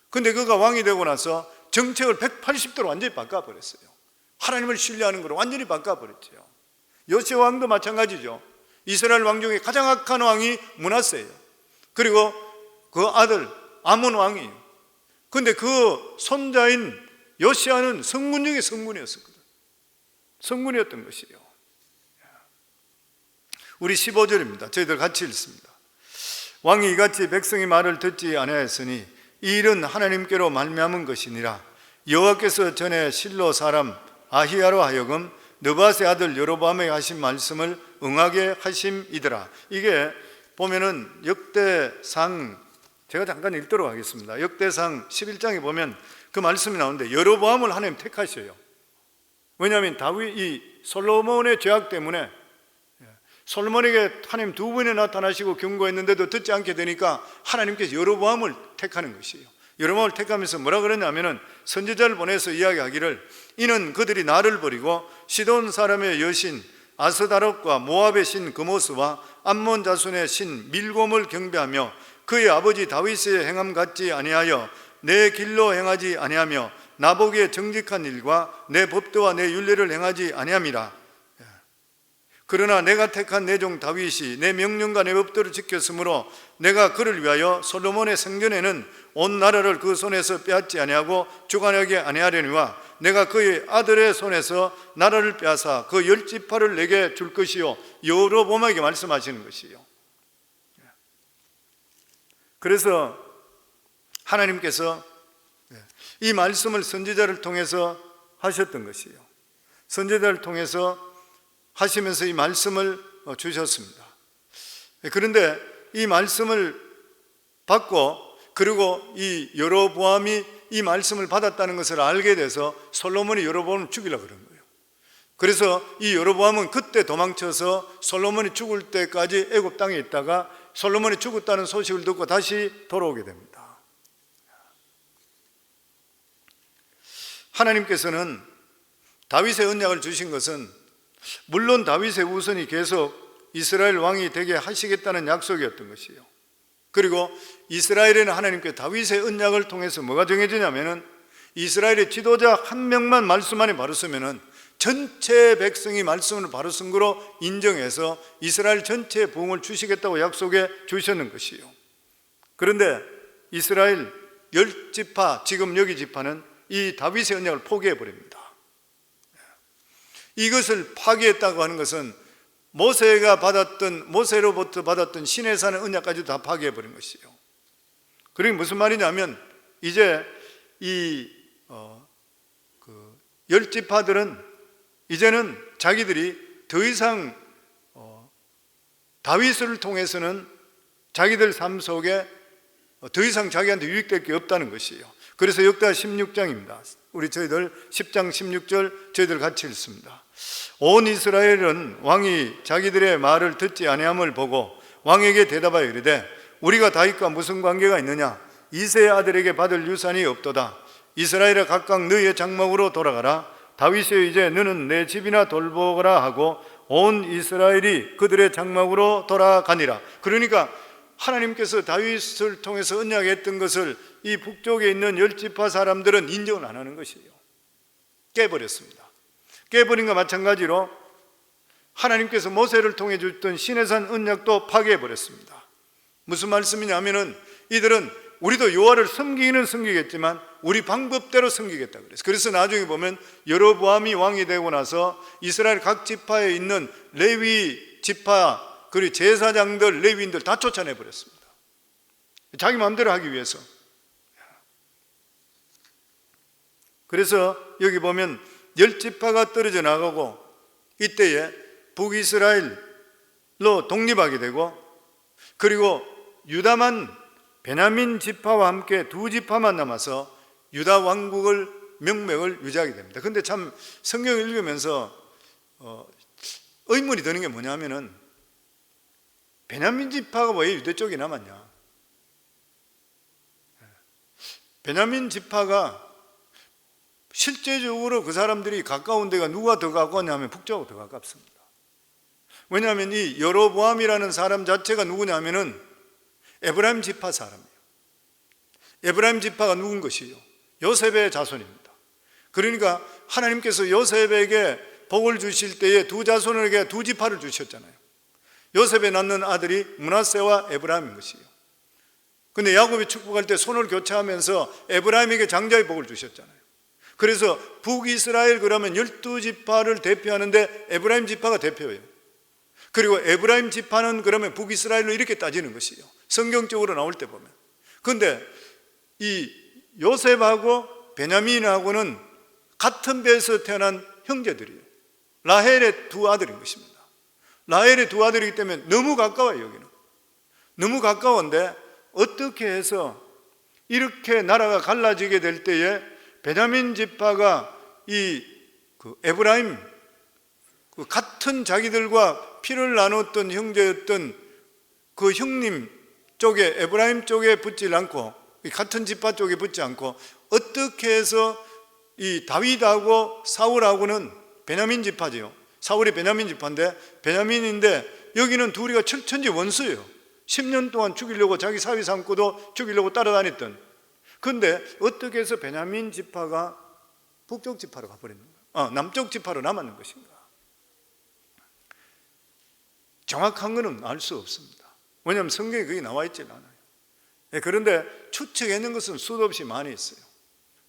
근데 그가 왕이 되고 나서 정책을 180도로 완전히 바꿔버렸어요. 하나님을 신뢰하는 걸 완전히 바꿔버렸죠. 요시야 왕도 마찬가지죠. 이스라엘 왕 중에 가장 악한 왕이 므낫세예요. 그리고 그 아들 아몬 왕이에요. 근데 그 손자인 요시야는 성군 중에 성군이었었거든. 성군이었던 것이에요. 우리 15절입니다. 저희들 같이 읽습니다. 왕이 이같이 백성의 말을 듣지 아니하였으니 이 일은 하나님께로 말미암은 것이니라. 여호와께서 전에 실로 사람 아히야로 하여금 느밧의 아들 여로보암에게 하신 말씀을 응하게 하심이더라. 이게 보면은 역대상, 제가 잠깐 읽도록 하겠습니다. 역대상 11장에 보면 그 말씀이 나오는데 여로보암을 하나님 택하셔요. 왜냐하면 이 솔로몬의 죄악 때문에 솔로몬에게 하나님 두 번이나 나타나시고 경고했는데도 듣지 않게 되니까 하나님께서 여로보암을 택하는 것이에요. 여로보암을 택하면서 뭐라 그러냐면은 선지자를 보내서 이야기하기를 이는 그들이 나를 버리고 시돈 사람의 여신 아스다롯과 모압의 신 그모스와 암몬 자손의 신 밀곰을 경배하며 그의 아버지 다윗의 행함 같지 아니하여 내 길로 행하지 아니하며 나보기에 정직한 일과 내 법도와 내 율례를 행하지 아니함이라. 그러나 내가 택한 내 종 다윗이 내 명령과 내 법도를 지켰으므로 내가 그를 위하여 솔로몬의 성전에는 온 나라를 그 손에서 빼앗지 아니하고 주관하게 아니하려니와 내가 그의 아들의 손에서 나라를 빼앗아 그 10지파를 내게 줄 것이요. 여로보암에게 말씀하시는 것이요. 그래서 하나님께서 이 말씀을 선지자를 통해서 하셨던 것이에요. 선지자를 통해서 하시면서 이 말씀을 주셨습니다. 그런데 이 말씀을 받고 그리고 이 여로보암이 이 말씀을 받았다는 것을 알게 돼서 솔로몬이 여로보암을 죽이려고 그런 거예요. 그래서 이 여로보암은 그때 도망쳐서 솔로몬이 죽을 때까지 애굽 땅에 있다가 솔로몬이 죽었다는 소식을 듣고 다시 돌아오게 됩니다. 하나님께서는 다윗의 언약을 주신 것은 물론 다윗의 후손이 계속 이스라엘 왕이 되게 하시겠다는 약속이었던 것이에요. 그리고 이스라엘에는 하나님께 다윗의 언약을 통해서 뭐가 정해지냐면은 이스라엘의 지도자 한 명만 말씀 안에 바로 서면은 전체 백성이 말씀을 바로 쓴 거로 인정해서 이스라엘 전체에 부흥을 주시겠다고 약속해 주셨는 것이에요. 그런데 이스라엘 10지파, 지금 여기 지파는 이 다윗의 언약을 포기해 버립니다. 이것을 파기했다고 하는 것은 모세로부터 받았던 신의 산의 언약까지도 다 파기해 버린 것이에요. 그게 무슨 말이냐면 이제 이 10지파들은 이제는 자기들이 더 이상 다윗을 통해서는 자기들 삶 속에 더 이상 자기한테 유익될 게 없다는 것이에요. 그래서 역대하 16장입니다. 저희들 10장 16절 저희들 같이 읽습니다. 온 이스라엘은 왕이 자기들의 말을 듣지 아니함을 보고 왕에게 대답하여 이르되 우리가 다윗과 무슨 관계가 있느냐? 이새의 아들에게 받을 유산이 없도다. 이스라엘아 각각 너희의 장막으로 돌아가라. 다윗이여 이제 너는 내 집이나 돌보거라 하고 온 이스라엘이 그들의 장막으로 돌아가니라. 그러니까 하나님께서 다윗을 통해서 언약했던 것을 이 북쪽에 있는 10지파 사람들은 인정을 안 하는 것이에요. 깨버렸습니다. 깨버린 것과 마찬가지로 하나님께서 모세를 통해 주셨던 시내산 언약도 파괴해버렸습니다. 무슨 말씀이냐면은 이들은 우리도 여호와를 섬기기는 섬기겠지만 우리 방법대로 섬기겠다 그랬어요. 그래서 나중에 보면 여로보암이 왕이 되고 나서 이스라엘 각 지파에 있는 레위 지파 그리고 제사장들 레위인들 다 쫓아내 버렸습니다. 자기 마음대로 하기 위해서. 그래서 여기 보면 10지파가 떨어져 나가고 이때에 북이스라엘로 독립하게 되고 그리고 유다만 베냐민 지파와 함께 2지파만 남아서 유다 왕국을 명맥을 유지하게 됩니다. 그런데 참 성경을 읽으면서 의문이 드는 게 뭐냐면은 베냐민 지파가 왜 유대 쪽에 남았냐? 베냐민 지파가 실제적으로 그 사람들이 가까운 데가 누가 더 가까웠냐면 북쪽하고 더 가깝습니다. 왜냐하면 이 여로보암이라는 사람 자체가 누구냐면은 에브라임 지파 사람이에요. 에브라임 지파가 누군 것이요? 요셉의 자손입니다. 그러니까 하나님께서 요셉에게 복을 주실 때에 두 자손에게 2지파를 주셨잖아요. 요셉에 낳는 아들이 므낫세와 에브라임인 것이에요. 근데 야곱이 축복할 때 손을 교체하면서 에브라임에게 장자의 복을 주셨잖아요. 그래서 북이스라엘 그러면 12지파를 대표하는데 에브라임 지파가 대표예요. 그리고 에브라임 지파는 그러면 북이스라엘로 이렇게 따지는 것이에요. 성경적으로 나올 때 보면. 그런데 이 요셉하고 베냐민하고는 같은 배에서 태어난 형제들이에요. 라헬의 2 아들인 것입니다. 라헬의 2 아들이기 때문에 너무 가까워요. 여기는 너무 가까운데 어떻게 해서 이렇게 나라가 갈라지게 될 때에 베냐민 지파가 에브라임 같은 자기들과 피를 나눴던 형제였던 그 형님 쪽에 에브라임 쪽에 붙지 않고 같은 지파 쪽에 붙지 않고 어떻게 해서 이 다윗하고 사울하고는 베냐민 지파지요. 사울이 베냐민 지파인데 베냐민인데 여기는 둘이가 천지 원수예요. 10년 동안 죽이려고 자기 사위 삼고도 죽이려고 따라다녔던. 그런데 어떻게 해서 베냐민 지파가 북쪽 지파로 가버렸는가? 남쪽 지파로 남았는 것인가? 정확한 것은 알 수 없습니다. 왜냐하면 성경에 그게 나와 있지 않아요. 그런데 추측하는 것은 수도 없이 많이 있어요.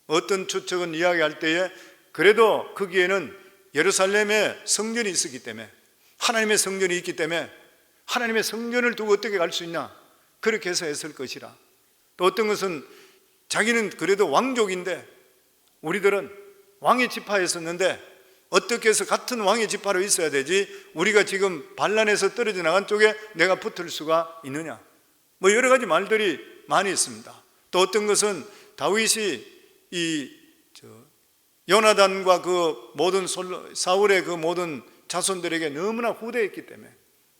어떤 추측은 이야기할 때에 그래도 거기에는 예루살렘에 성전이 있었기 때문에 하나님의 성전이 있기 때문에 하나님의 성전을 두고 어떻게 갈 수 있냐 그렇게 해서 했을 것이라. 또 어떤 것은 자기는 그래도 왕족인데 우리들은 왕의 지파에 있었는데 어떻게 해서 같은 왕의 지파로 있어야 되지 우리가 지금 반란에서 떨어져 나간 쪽에 내가 붙을 수가 있느냐 뭐 여러 가지 말들이 많이 있습니다. 또 어떤 것은 다윗이 요나단과 그 모든 사울의 그 모든 자손들에게 너무나 후대했기 때문에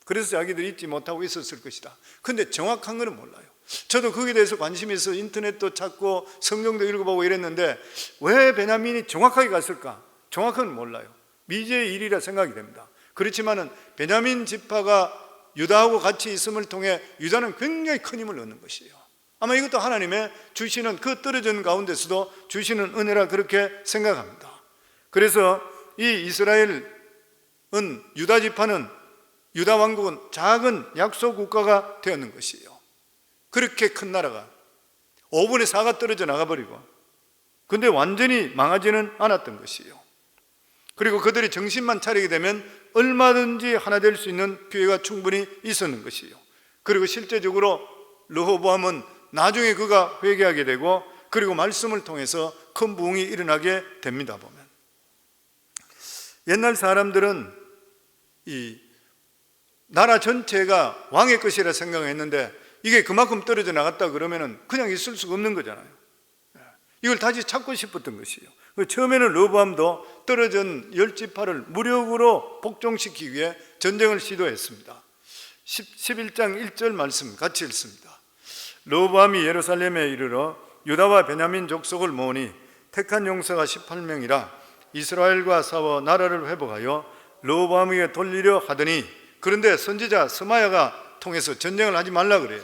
그래서 자기들이 잊지 못하고 있었을 것이다. 그런데 정확한 것은 몰라요. 저도 거기에 대해서 관심이 있어 인터넷도 찾고 성경도 읽어보고 이랬는데 왜 베냐민이 정확하게 갔을까? 정확한 건 몰라요. 미지의 일이라 생각이 됩니다. 그렇지만은 베냐민 지파가 유다하고 같이 있음을 통해 유다는 굉장히 큰 힘을 얻는 것이에요. 아마 이것도 하나님의 주시는 그 떨어진 가운데서도 주시는 은혜라 그렇게 생각합니다. 그래서 이 이스라엘은 유다 지파는 유다 왕국은 작은 약소 국가가 되었는 것이에요. 그렇게 큰 나라가 5분의 4가 떨어져 나가버리고 근데 완전히 망하지는 않았던 것이에요. 그리고 그들이 정신만 차리게 되면 얼마든지 하나 될 수 있는 기회가 충분히 있었는 것이에요. 그리고 실제적으로 르호보암은 나중에 그가 회개하게 되고 그리고 말씀을 통해서 큰 부흥이 일어나게 됩니다. 보면 옛날 사람들은 나라 전체가 왕의 것이라 생각했는데 이게 그만큼 떨어져 나갔다 그러면 그냥 있을 수가 없는 거잖아요. 이걸 다시 찾고 싶었던 것이에요. 처음에는 르호보암도 떨어진 10지파를 무력으로 복종시키기 위해 전쟁을 시도했습니다. 11장 1절 말씀 같이 읽습니다. 르호보암이 예루살렘에 이르러 유다와 베냐민 족속을 모으니 택한 용사가 18명이라 이스라엘과 싸워 나라를 회복하여 르호보암에게 돌리려 하더니, 그런데 선지자 스마야가 통해서 전쟁을 하지 말라 그래요.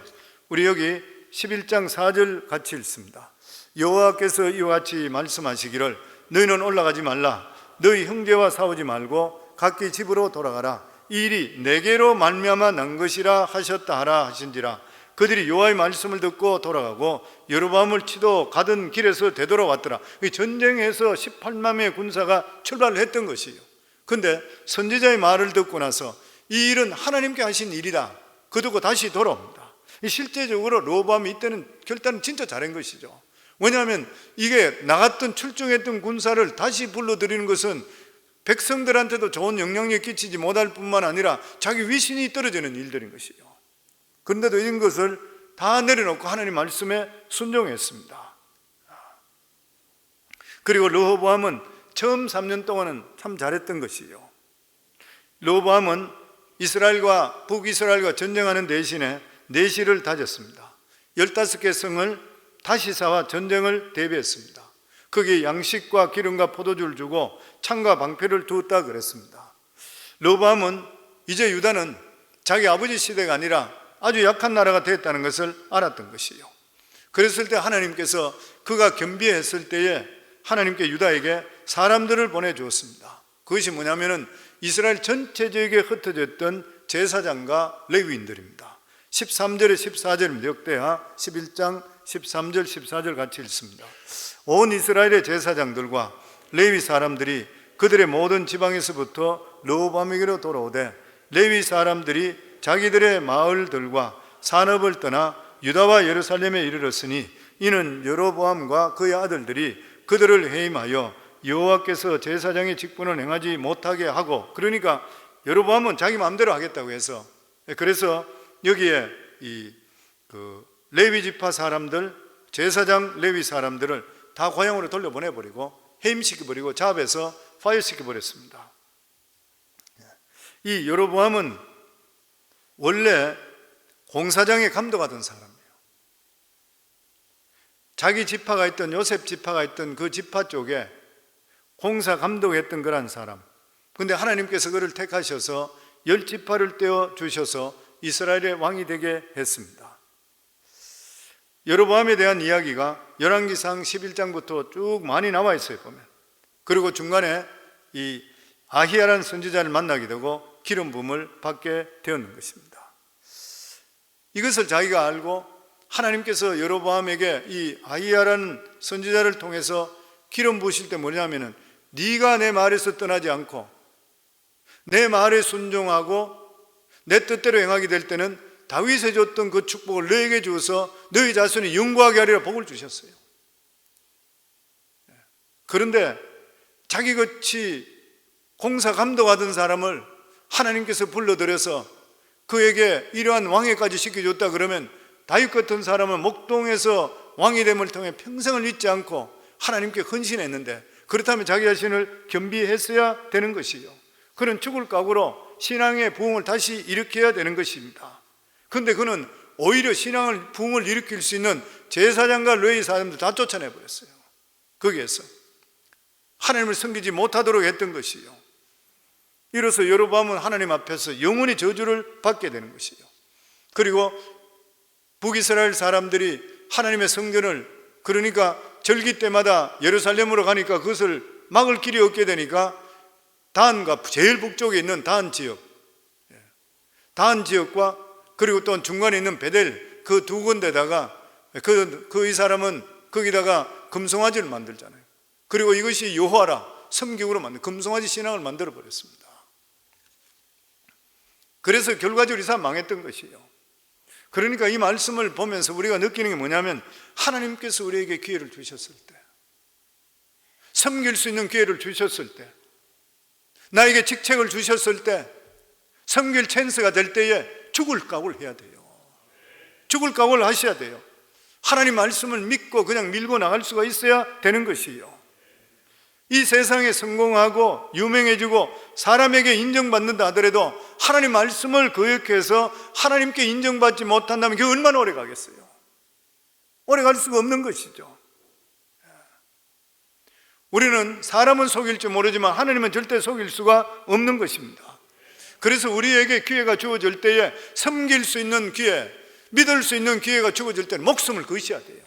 우리 여기 11장 4절 같이 읽습니다. 여호와께서 이와 같이 말씀하시기를 너희는 올라가지 말라. 너희 형제와 싸우지 말고 각기 집으로 돌아가라. 이 일이 내게로 말미암아 난 것이라 하셨다 하라 하신지라. 그들이 여호와의 말씀을 듣고 돌아가고 여로보암을 치도 가던 길에서 되돌아왔더라. 전쟁에서 18만 명의 군사가 출발을 했던 것이에요. 그런데 선지자의 말을 듣고 나서 이 일은 하나님께 하신 일이다 그 듣고 다시 돌아옵니다. 실제적으로 르호보암이 이때는 결단은 진짜 잘한 것이죠. 왜냐하면 이게 나갔던 출정했던 군사를 다시 불러들이는 것은 백성들한테도 좋은 영향력 끼치지 못할 뿐만 아니라 자기 위신이 떨어지는 일들인 것이죠. 그런데도 이런 것을 다 내려놓고 하나님 말씀에 순종했습니다. 그리고 르호보암은 처음 3년 동안은 참 잘했던 것이죠. 르호보암은 이스라엘과 북이스라엘과 전쟁하는 대신에 내시를 다졌습니다. 15개 성을 다시 쌓아 전쟁을 대비했습니다. 거기에 양식과 기름과 포도주를 주고 창과 방패를 두었다 그랬습니다. 르호보암은 이제 유다는 자기 아버지 시대가 아니라 아주 약한 나라가 되었다는 것을 알았던 것이에요. 그랬을 때 하나님께서 그가 겸비했을 때에 하나님께 유다에게 사람들을 보내주었습니다. 그것이 뭐냐면은 이스라엘 전체적에 흩어졌던 제사장과 레위인들입니다. 13절에 14절입니다. 역대하 11장 13절 14절 같이 읽습니다. 온 이스라엘의 제사장들과 레위 사람들이 그들의 모든 지방에서부터 르호보암에게로 돌아오되 레위 사람들이 자기들의 마을들과 산업을 떠나 유다와 예루살렘에 이르렀으니 이는 여로보암과 그의 아들들이 그들을 해임하여 여호와께서 제사장의 직분을 행하지 못하게 하고, 그러니까 여로보암은 자기 마음대로 하겠다고 해서, 그래서 여기에 레위 지파 사람들, 제사장 레위 사람들을 다 고향으로 돌려보내버리고 해임시켜버리고 잡아서 파이어시켜버렸습니다. 이 여로보암은 원래 공사장에 감독하던 사람이에요. 자기 지파가 있던 요셉 지파가 있던 그 지파 쪽에 공사 감독했던 그런 사람. 그런데 하나님께서 그를 택하셔서 10지파를 떼어 주셔서 이스라엘의 왕이 되게 했습니다. 여로보암에 대한 이야기가 열왕기상 11장부터 쭉 많이 나와 있어요, 보면. 그리고 중간에 이 아히야라는 선지자를 만나게 되고 기름 부음을 받게 되었는 것입니다. 이것을 자기가 알고 하나님께서 여로보암에게 이 아히야라는 선지자를 통해서 기름 부으실 때 뭐냐면은 네가 내 말에서 떠나지 않고 내 말에 순종하고 내 뜻대로 행하게 될 때는 다윗에 줬던 그 축복을 너에게 주어서 너희 자손이 영구하게 하리라 복을 주셨어요. 그런데 자기같이 공사 감독하던 사람을 하나님께서 불러들여서 그에게 이러한 왕위까지 시켜줬다 그러면 다윗 같은 사람은 목동에서 왕이 됨을 통해 평생을 잊지 않고 하나님께 헌신했는데, 그렇다면 자기 자신을 겸비했어야 되는 것이요. 그는 죽을 각오로 신앙의 부흥을 다시 일으켜야 되는 것입니다. 그런데 그는 오히려 신앙을 부흥을 일으킬 수 있는 제사장과 레위 사람들 다 쫓아내버렸어요. 거기에서 하나님을 섬기지 못하도록 했던 것이요. 이로써 여로보암은 하나님 앞에서 영원히 저주를 받게 되는 것이요. 그리고 북이스라엘 사람들이 하나님의 성전을, 그러니까 절기 때마다 예루살렘으로 가니까 그것을 막을 길이 없게 되니까 단과 제일 북쪽에 있는 단 지역, 단 지역과 그리고 또 중간에 있는 베델 그 두 군데다가 이 사람은 거기다가 금송아지를 만들잖아요. 그리고 이것이 여호와라 섬기구로 만든 금송아지 신앙을 만들어 버렸습니다. 그래서 결과적으로 이 사람 망했던 것이에요. 그러니까 이 말씀을 보면서 우리가 느끼는 게 뭐냐면 하나님께서 우리에게 기회를 주셨을 때, 섬길 수 있는 기회를 주셨을 때, 나에게 직책을 주셨을 때, 섬길 찬스가 될 때에 죽을 각오를 해야 돼요. 죽을 각오를 하셔야 돼요. 하나님 말씀을 믿고 그냥 밀고 나갈 수가 있어야 되는 것이에요. 이 세상에 성공하고 유명해지고 사람에게 인정받는다 하더라도 하나님 말씀을 거역해서 하나님께 인정받지 못한다면 그게 얼마나 오래 가겠어요? 오래 갈 수가 없는 것이죠. 우리는 사람은 속일지 모르지만 하나님은 절대 속일 수가 없는 것입니다. 그래서 우리에게 기회가 주어질 때에 섬길 수 있는 기회, 믿을 수 있는 기회가 주어질 때는 목숨을 거셔야 돼요.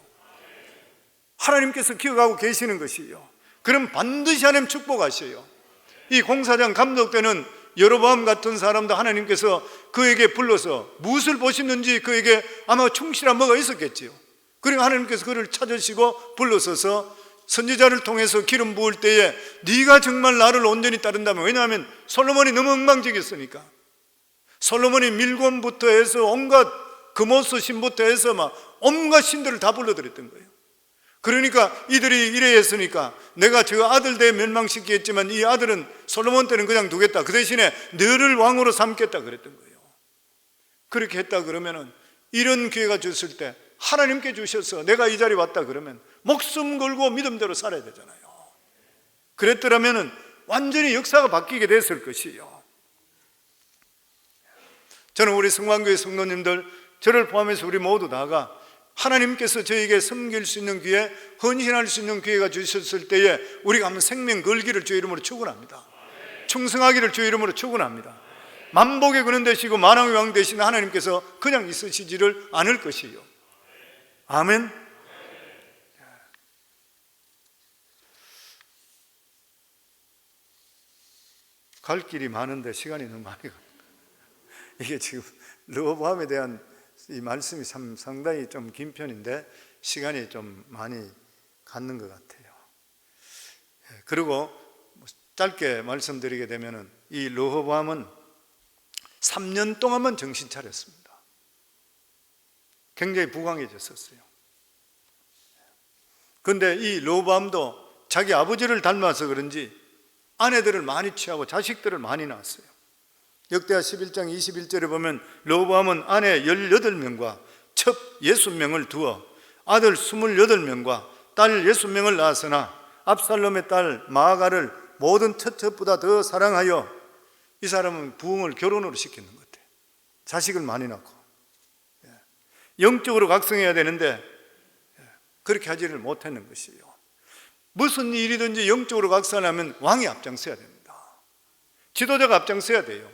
하나님께서 기억하고 계시는 것이에요. 그럼 반드시 하나님 축복하셔요. 이 공사장 감독 때는 여로보암 같은 사람도 하나님께서 그에게 불러서 무엇을 보시는지 그에게 아마 충실한 뭐가 있었겠지요. 그리고 하나님께서 그를 찾으시고 불러서서 선지자를 통해서 기름 부을 때에 네가 정말 나를 온전히 따른다면, 왜냐하면 솔로몬이 너무 엉망진창이었으니까. 솔로몬이 밀곤부터 해서 온갖 금오스 신부터 해서 막 온갖 신들을 다 불러들였던 거예요. 그러니까 이들이 이래 했으니까 내가 저 아들 대 멸망시키겠지만 이 아들은 솔로몬 때는 그냥 두겠다, 그 대신에 너를 왕으로 삼겠다 그랬던 거예요. 그렇게 했다 그러면은 이런 기회가 줬을 때 하나님께 주셔서 내가 이 자리에 왔다 그러면 목숨 걸고 믿음대로 살아야 되잖아요. 그랬더라면은 완전히 역사가 바뀌게 됐을 것이에요. 저는 우리 성만교회 성도님들, 저를 포함해서 우리 모두 다가 하나님께서 저에게 섬길 수 있는 기회, 헌신할 수 있는 기회가 주셨을 때에 우리가 한번 생명 걸기를 주의 이름으로 축원합니다. 충성하기를 주의 이름으로 축원합니다. 만복의 근원 되시고 만왕의 왕 되시는 하나님께서 그냥 있으시지를 않을 것이에요. 아멘. 갈 길이 많은데 시간이 너무 많이 가. 이게 지금 르호보암에 대한 이 말씀이 참 상당히 좀 긴 편인데 시간이 좀 많이 갖는 것 같아요. 그리고 짧게 말씀드리게 되면은 이 르호보암은 3년 동안만 정신 차렸습니다. 굉장히 부강해졌었어요. 그런데 이 르호보암도 자기 아버지를 닮아서 그런지 아내들을 많이 취하고 자식들을 많이 낳았어요. 역대하 11장 21절에 보면 르호보암은 아내 18명과 첩 60명을 두어 아들 28명과 딸 60명을 낳았으나 압살롬의 딸 마아가를 모든 처첩보다 더 사랑하여, 이 사람은 부흥을 결혼으로 시키는 것 같아요. 자식을 많이 낳고 영적으로 각성해야 되는데 그렇게 하지를 못하는 것이에요. 무슨 일이든지 영적으로 각성하면 왕이 앞장서야 됩니다. 지도자가 앞장서야 돼요.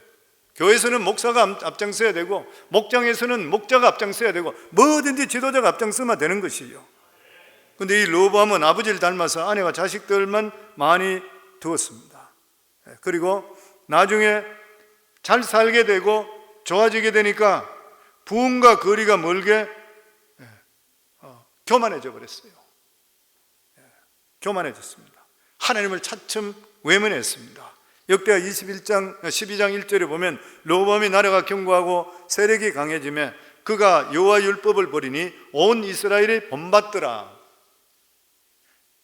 교회에서는 목사가 앞장서야 되고 목장에서는 목자가 앞장서야 되고 뭐든지 지도자가 앞장서면 되는 것이에요. 그런데 이 르호보암은 아버지를 닮아서 아내와 자식들만 많이 두었습니다. 그리고 나중에 잘 살게 되고 좋아지게 되니까 부흥과 거리가 멀게 교만해져 버렸어요. 교만해졌습니다. 하나님을 차츰 외면했습니다. 역대하 12장 1절에 보면 르호보암이 나라가 견고하고 세력이 강해지며 그가 여호와 율법을 버리니 온 이스라엘이 본받더라.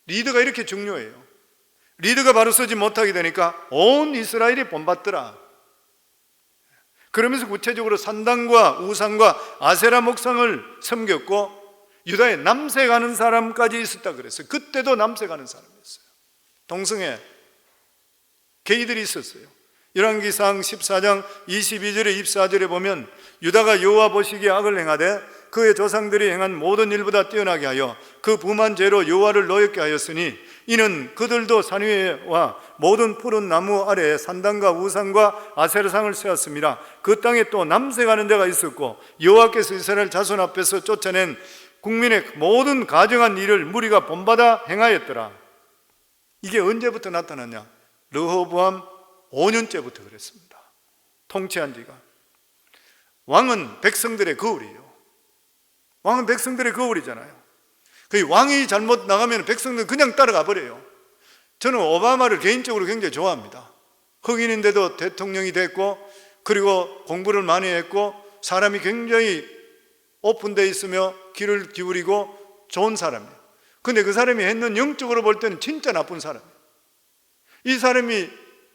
리더가 이렇게 중요해요. 리더가 바로 서지 못하게 되니까 온 이스라엘이 본받더라. 그러면서 구체적으로 산당과 우상과 아세라 목상을 섬겼고 유다에 남색하는 사람까지 있었다 그랬어요. 그때도 남색하는 사람이었어요. 동성애 게이들이 있었어요. 열왕기상 14장 22절에 24절에 보면 유다가 여호와 보시기에 악을 행하되 그의 조상들이 행한 모든 일보다 뛰어나게 하여 그 부만 죄로 여호와를 노엽게 하였으니 이는 그들도 산 위에와 모든 푸른 나무 아래에 산당과 우상과 아세라상을 세웠습니다. 그 땅에 또 남색하는 데가 있었고 여호와께서 이스라엘 자손 앞에서 쫓아낸 국민의 모든 가정한 일을 무리가 본받아 행하였더라. 이게 언제부터 나타났냐? 르호보암 5년째부터 그랬습니다. 통치한 지가. 왕은 백성들의 거울이에요. 왕은 백성들의 거울이잖아요. 그 왕이 잘못 나가면 백성들은 그냥 따라가 버려요. 저는 오바마를 개인적으로 굉장히 좋아합니다. 흑인인데도 대통령이 됐고 그리고 공부를 많이 했고 사람이 굉장히 오픈되어 있으며 귀를 기울이고 좋은 사람이에요. 근데 그 사람이 했는 영적으로 볼 때는 진짜 나쁜 사람이에요. 이 사람이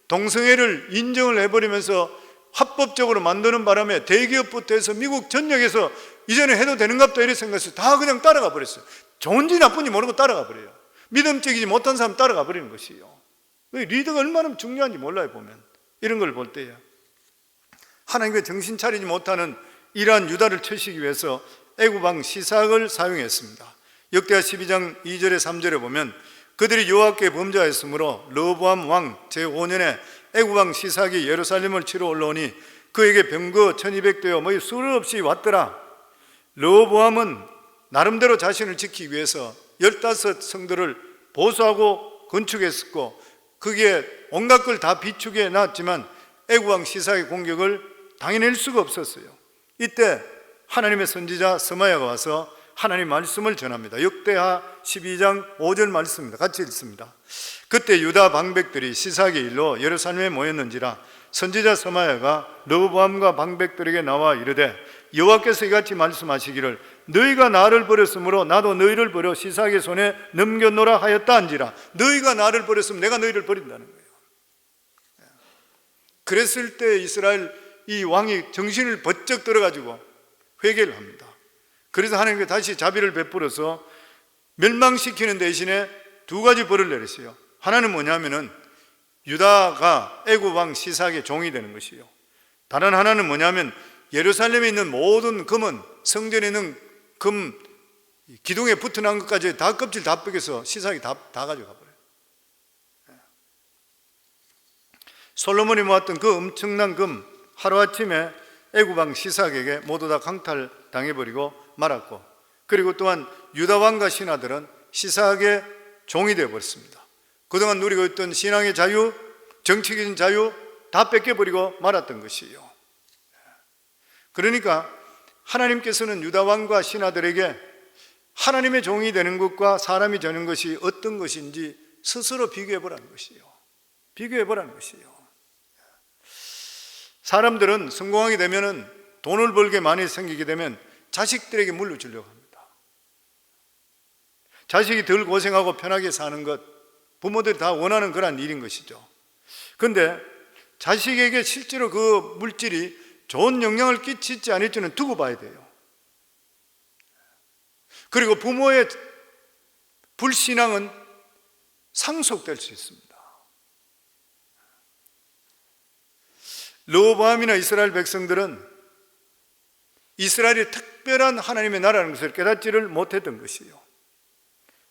동성애를 인정을 해버리면서 합법적으로 만드는 바람에 대기업부터 해서 미국 전역에서 이제는 해도 되는갑다 이렇게 생각해서 다 그냥 따라가 버렸어요. 좋은지 나쁜지 모르고 따라가 버려요. 믿음직이지 못한 사람 따라가 버리는 것이요. 리더가 얼마나 중요한지 몰라요. 보면 이런 걸 볼 때요, 하나님께 정신 차리지 못하는 이러한 유다를 쳐시기 위해서 애굽왕 시삭을 사용했습니다. 역대하 12장 2절에 3절에 보면 그들이 여호와께 범죄하였으므로 르호보암 왕 제5년에 애굽왕 시삭이 예루살렘을 치러 올라오니 그에게 병거 1200대여 수를 없이 왔더라. 르호보암은 나름대로 자신을 지키기 위해서 15성들을 보수하고 건축했었고 거기에 온갖 걸 다 비축해 놨지만 애굽왕 시삭의 공격을 당해낼 수가 없었어요. 이때 하나님의 선지자 스마야가 와서 하나님 말씀을 전합니다. 역대하 12장 5절 말씀입니다. 같이 읽습니다. 그때 유다 방백들이 시삭의 일로 예루살렘에 모였는지라 선지자 스마야가 르호보암과 방백들에게 나와 이르되 여호와께서 이같이 말씀하시기를 너희가 나를 버렸으므로 나도 너희를 버려 시삭의 손에 넘겨놓으라 하였다 한지라. 너희가 나를 버렸으면 내가 너희를 버린다는 거예요. 그랬을 때 이스라엘 이 왕이 정신을 번쩍 들어가지고 회개를 합니다. 그래서 하나님께 다시 자비를 베풀어서 멸망시키는 대신에 두 가지 벌을 내렸어요. 하나는 뭐냐면은 유다가 애굽 왕 시삭의 종이 되는 것이요. 다른 하나는 뭐냐면 예루살렘에 있는 모든 금은, 성전에 있는 금 기둥에 붙어난 것까지 다 껍질 다 뺏겨서 시삭이 다 가져가 버려요. 솔로몬이 모았던 그 엄청난 금 하루아침에 애굽 왕 시삭에게 모두 다 강탈당해버리고 말았고, 그리고 또한 유다 왕과 신하들은 시삭의 종이 되어버렸습니다. 그동안 누리고 있던 신앙의 자유, 정치적인 자유 다 뺏겨버리고 말았던 것이에요. 그러니까 하나님께서는 유다 왕과 신하들에게 하나님의 종이 되는 것과 사람이 되는 것이 어떤 것인지 스스로 비교해보라는 것이에요. 비교해보라는 것이에요. 사람들은 성공하게 되면, 돈을 벌게 많이 생기게 되면 자식들에게 물려주려고 합니다. 자식이 덜 고생하고 편하게 사는 것, 부모들이 다 원하는 그런 일인 것이죠. 그런데 자식에게 실제로 그 물질이 좋은 영향을 끼치지 않을지는 두고 봐야 돼요. 그리고 부모의 불신앙은 상속될 수 있습니다. 르호보암이나 이스라엘 백성들은 이스라엘이 특별한 하나님의 나라라는 것을 깨닫지를 못했던 것이에요.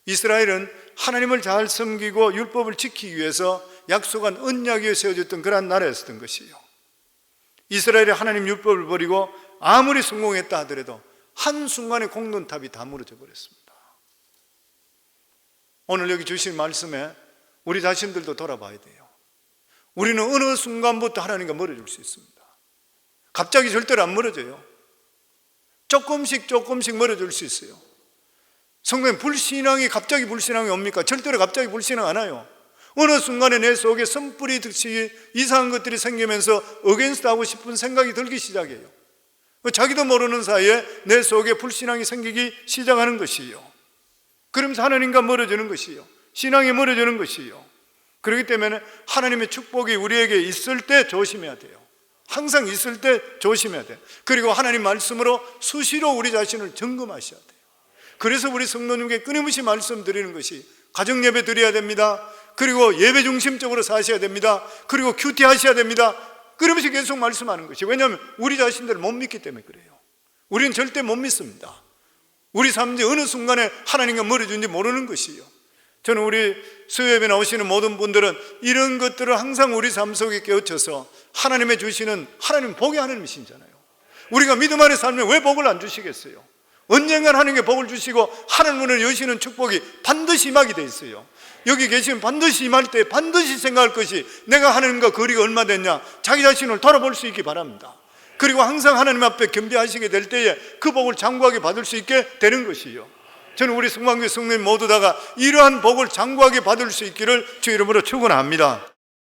이스라엘은 하나님을 잘 섬기고 율법을 지키기 위해서 약속한 언약이 세워졌던 그런 나라였던 것이에요. 이스라엘이 하나님 율법을 버리고 아무리 성공했다 하더라도 한순간에 공론탑이 다 무너져 버렸습니다. 오늘 여기 주신 말씀에 우리 자신들도 돌아봐야 돼요. 우리는 어느 순간부터 하나님과 멀어질 수 있습니다. 갑자기 절대로 안 멀어져요. 조금씩 멀어질 수 있어요. 성도님, 불신앙이 갑자기 불신앙이 옵니까? 절대로 갑자기 불신앙 안 와요. 어느 순간에 내 속에 선뿌리 듯이 이상한 것들이 생기면서 어게인스트 하고 싶은 생각이 들기 시작해요. 자기도 모르는 사이에 내 속에 불신앙이 생기기 시작하는 것이에요. 그러면서 하나님과 멀어지는 것이에요. 신앙이 멀어지는 것이에요. 그렇기 때문에 하나님의 축복이 우리에게 있을 때 조심해야 돼요. 항상 있을 때 조심해야 돼요. 그리고 하나님 말씀으로 수시로 우리 자신을 점검하셔야 돼요. 그래서 우리 성도님께 끊임없이 말씀드리는 것이 가정 예배 드려야 됩니다. 그리고 예배 중심적으로 사셔야 됩니다. 그리고 큐티 하셔야 됩니다. 그러면서 계속 말씀하는 것이, 왜냐하면 우리 자신들을 못 믿기 때문에 그래요. 우리는 절대 못 믿습니다. 우리 삶이 어느 순간에 하나님과 멀어진지 모르는 것이에요. 저는 우리 수요예배 나오시는 모든 분들은 이런 것들을 항상 우리 삶 속에 깨우쳐서 하나님의 주시는, 하나님 복의 하나님이시잖아요. 우리가 믿음 안에 살면 왜 복을 안 주시겠어요? 언젠간 하나님께 복을 주시고 하늘 문을 여시는 축복이 반드시 임하게 돼 있어요. 여기 계시면 반드시 임할 때 반드시 생각할 것이, 내가 하나님과 거리가 얼마 됐냐, 자기 자신을 돌아볼 수 있기 바랍니다. 그리고 항상 하나님 앞에 겸비하시게 될 때에 그 복을 장구하게 받을 수 있게 되는 것이요. 저는 우리 성만교회 성도님 모두 다가 이러한 복을 장구하게 받을 수 있기를 주 이름으로 축원합니다.